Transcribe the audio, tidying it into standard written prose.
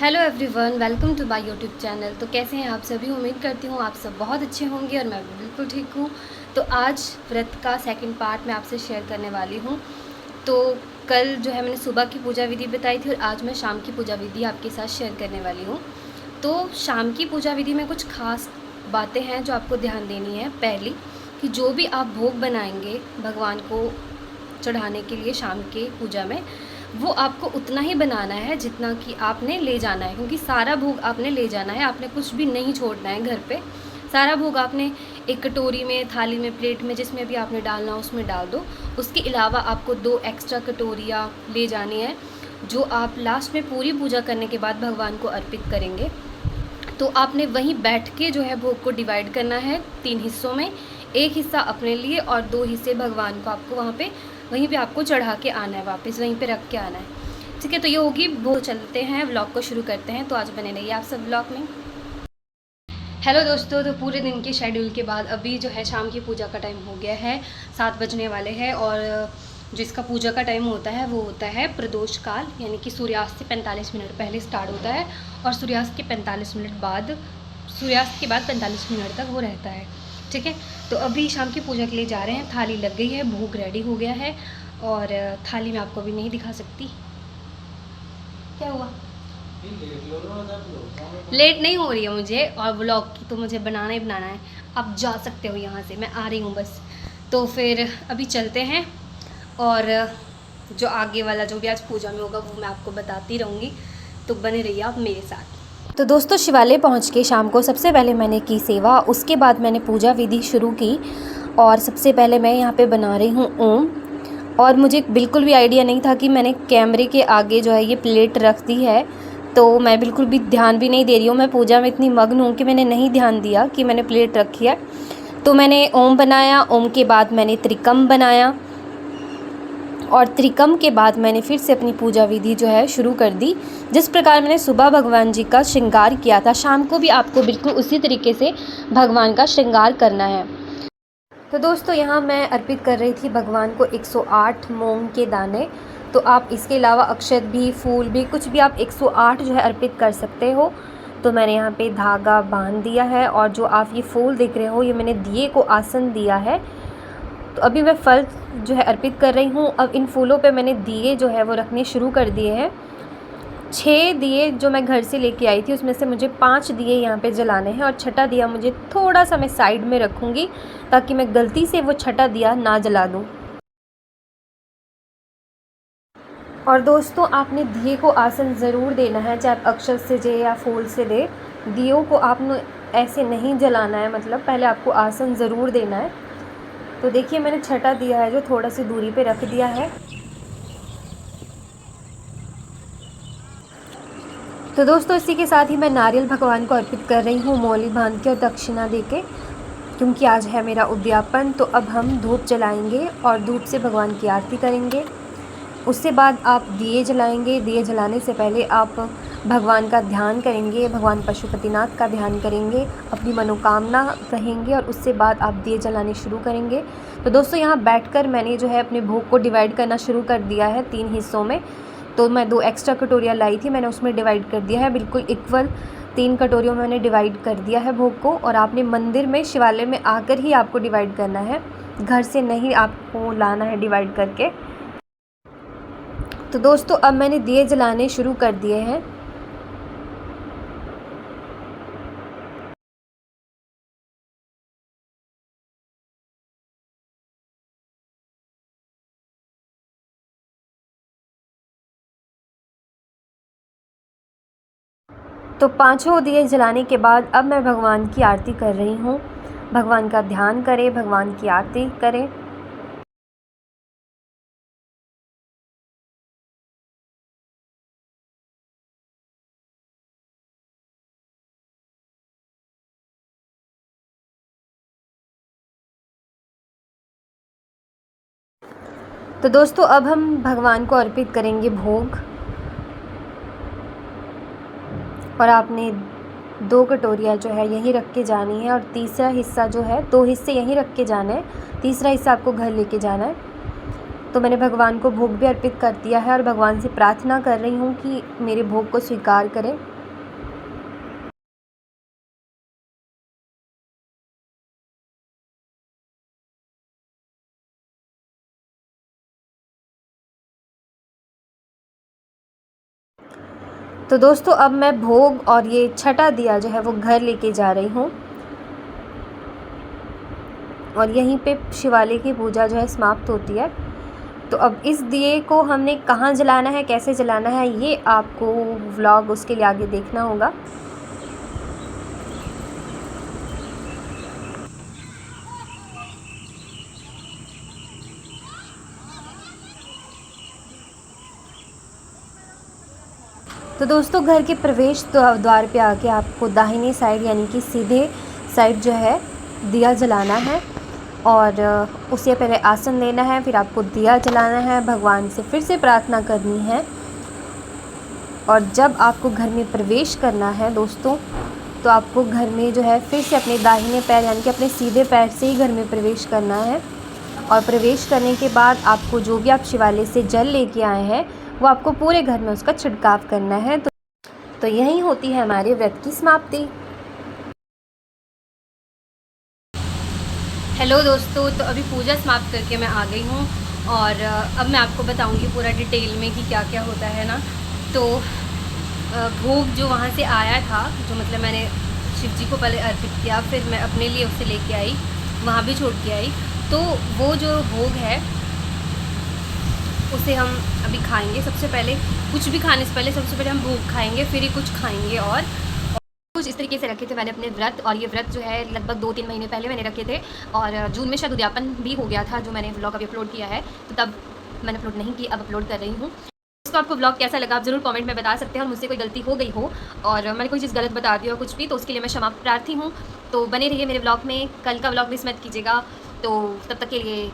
Hello everyone, welcome to my YouTube channel. तो कैसे हैं आप सभी? उम्मीद करती हूँ आप सब बहुत अच्छे होंगे और मैं भी बिल्कुल ठीक हूँ। तो आज व्रत का सेकंड पार्ट मैं आपसे शेयर करने वाली हूँ। तो कल जो है मैंने सुबह की पूजा विधि बताई थी और आज मैं शाम की पूजा विधि आपके साथ शेयर करने वाली हूँ। तो शाम की पूजा विधि में कुछ खास बातें हैं जो आपको ध्यान देनी है। पहली कि जो भी आप भोग बनाएंगे भगवान को चढ़ाने के लिए शाम के पूजा में, वो आपको उतना ही बनाना है जितना कि आपने ले जाना है, क्योंकि सारा भोग आपने ले जाना है। आपने कुछ भी नहीं छोड़ना है घर पे। सारा भोग आपने एक कटोरी में, थाली में, प्लेट में, जिसमें भी आपने डालना हो उसमें डाल दो। उसके अलावा आपको 2 एक्स्ट्रा कटोरियाँ ले जानी है जो आप लास्ट में पूरी पूजा करने के बाद भगवान को अर्पित करेंगे। तो आपने वहीं बैठ के जो है भोग को डिवाइड करना है 3 हिस्सों में। एक हिस्सा अपने लिए और 2 हिस्से भगवान को आपको वहीं पे आपको चढ़ा के आना है, वापस वहीं पे रख के आना है। ठीक है, तो ये होगी भोग। चलते हैं, व्लॉग को शुरू करते हैं। तो आज बने रहिए आप सब व्लॉग में। हेलो दोस्तों, तो पूरे दिन के शेड्यूल के बाद अभी जो है शाम की पूजा का टाइम हो गया है। 7 बजने वाले हैं और जो इसका पूजा का टाइम होता है वो होता है प्रदोष काल, यानी कि सूर्यास्त से 45 मिनट पहले स्टार्ट होता है और सूर्यास्त के 45 मिनट बाद, सूर्यास्त के बाद 45 मिनट तक वो रहता है। ठीक है, तो अभी शाम की पूजा के लिए जा रहे हैं। थाली लग गई है, भोग रेडी हो गया है और थाली मैं आपको अभी नहीं दिखा सकती। क्या हुआ? लेट नहीं हो रही है मुझे, और व्लॉग की तो मुझे बनाना ही बनाना है। आप जा सकते हो यहाँ से, मैं आ रही हूँ बस। तो फिर अभी चलते हैं और जो आगे वाला जो भी आज पूजा में होगा वो मैं आपको बताती रहूँगी। तो बने रहिए आप मेरे साथ। तो दोस्तों, शिवालय पहुँच के शाम को सबसे पहले मैंने की सेवा, उसके बाद मैंने पूजा विधि शुरू की। और सबसे पहले मैं यहाँ पे बना रही हूँ ओम। और मुझे बिल्कुल भी आइडिया नहीं था कि मैंने कैमरे के आगे जो है ये प्लेट रख दी है, तो मैं बिल्कुल भी ध्यान भी नहीं दे रही हूँ। मैं पूजा में इतनी मग्न हूँ कि मैंने नहीं ध्यान दिया कि मैंने प्लेट रखी है। तो मैंने ओम बनाया, ओम के बाद मैंने त्रिकम बनाया और त्रिकम के बाद मैंने फिर से अपनी पूजा विधि जो है शुरू कर दी। जिस प्रकार मैंने सुबह भगवान जी का श्रृंगार किया था, शाम को भी आपको बिल्कुल उसी तरीके से भगवान का श्रृंगार करना है। तो दोस्तों, यहाँ मैं अर्पित कर रही थी भगवान को 108 मूंग के दाने। तो आप इसके अलावा अक्षत भी, फूल भी, कुछ भी आप 108 जो है अर्पित कर सकते हो। तो मैंने यहाँ पे धागा बांध दिया है और जो आप ये फूल देख रहे हो, ये मैंने दिए को आसन दिया है। तो अभी मैं फल जो है अर्पित कर रही हूँ। अब इन फूलों पे मैंने दिए जो है वो रखने शुरू कर दिए हैं। 6 दिए जो मैं घर से लेके आई थी, उसमें से मुझे 5 दिए यहाँ पे जलाने हैं और छठा दिया मुझे थोड़ा सा मैं साइड में रखूँगी ताकि मैं गलती से वो छठा दिया ना जला दूँ। और दोस्तों, आपने दिए को आसन ज़रूर देना है, चाहे आप अक्षत से दे या फूल से दे। दियों को आपने ऐसे नहीं जलाना है, मतलब पहले आपको आसन ज़रूर देना है। तो देखिए, मैंने छठा दिया है जो थोड़ा सी दूरी पे रख दिया है। तो दोस्तों, इसी के साथ ही मैं नारियल भगवान को अर्पित कर रही हूँ, मौली बांध के और दक्षिणा दे के, क्योंकि आज है मेरा उद्यापन। तो अब हम धूप जलाएंगे और धूप से भगवान की आरती करेंगे। उसके बाद आप दिए जलाएंगे। दिए जलाने से पहले आप भगवान का ध्यान करेंगे, भगवान पशुपतिनाथ का ध्यान करेंगे, अपनी मनोकामना कहेंगे और उससे बाद आप दिए जलाने शुरू करेंगे। तो दोस्तों, यहाँ बैठकर मैंने जो है अपने भोग को डिवाइड करना शुरू कर दिया है 3 हिस्सों में। तो मैं 2 एक्स्ट्रा कटोरियाँ लाई थी, मैंने उसमें डिवाइड कर दिया है, बिल्कुल इक्वल 3 कटोरियों में मैंने डिवाइड कर दिया है भोग को। और आपने मंदिर में, शिवालय में आकर ही आपको डिवाइड करना है, घर से नहीं आपको लाना है डिवाइड करके। तो दोस्तों, अब मैंने दिए जलाने शुरू कर दिए हैं। तो 5 दिए जलाने के बाद अब मैं भगवान की आरती कर रही हूँ। भगवान का ध्यान करें, भगवान की आरती करें। तो दोस्तों, अब हम भगवान को अर्पित करेंगे भोग। और आपने 2 कटोरियाँ जो है यहीं रख के जानी है और तीसरा हिस्सा जो है, 2 हिस्से यहीं रख के जाना है, तीसरा हिस्सा आपको घर लेके जाना है। तो मैंने भगवान को भोग भी अर्पित कर दिया है और भगवान से प्रार्थना कर रही हूँ कि मेरे भोग को स्वीकार करें। तो दोस्तों अब मैं भोग और ये छठा दिया जो है वो घर लेके जा रही हूँ और यहीं पे शिवालय की पूजा जो है समाप्त होती है। तो अब इस दिए को हमने कहाँ जलाना है, कैसे जलाना है, ये आपको व्लॉग उसके लिए आगे देखना होगा। तो दोस्तों घर के प्रवेश द्वार पे आके आपको दाहिनी साइड यानी कि सीधे साइड जो है दिया जलाना है और उससे पहले आसन लेना है, फिर आपको दिया जलाना है, भगवान से फिर से प्रार्थना करनी है। और जब आपको घर में प्रवेश करना है दोस्तों, तो आपको घर में जो है फिर से अपने दाहिने पैर यानी कि अपने सीधे पैर से ही घर में प्रवेश करना है। और प्रवेश करने के बाद आपको जो भी आप शिवालय से जल लेके आए हैं वो आपको पूरे घर में उसका छिड़काव करना है। तो यही होती है हमारे व्रत की समाप्ति। हेलो दोस्तों, तो अभी पूजा समाप्त करके मैं आ गई हूँ और अब मैं आपको बताऊँगी पूरा डिटेल में कि क्या क्या होता है ना। तो भोग जो वहाँ से आया था, जो मतलब मैंने शिव जी को पहले अर्पित किया, फिर मैं अपने लिए उसे लेके आई, वहाँ भी छोड़ के आई। तो वो जो भोग है उसे हम अभी खाएंगे। सबसे पहले कुछ भी खाने से पहले सबसे पहले हम भोग खाएंगे, फिर ही कुछ खाएंगे। और कुछ इस तरीके से रखे थे मैंने अपने व्रत, और ये व्रत जो है लगभग 2-3 महीने पहले मैंने रखे थे और जून में शायद उद्यापन भी हो गया था, जो मैंने व्लॉग अभी अपलोड किया है। तो तब मैंने अपलोड नहीं की, अब अपलोड कर रही हूँ। तो आपको व्लॉग कैसा लगा आप ज़रूर कमेंट में बता सकते हैं, और मुझसे कोई गलती हो गई हो और मैंने कोई चीज़ गलत बता दी हो कुछ भी, तो उसके लिए मैं क्षमा प्रार्थी हूँ। तो बने रहिए मेरे व्लॉग में, कल का व्लॉग मिस मत कीजिएगा। तो तब तक के लिए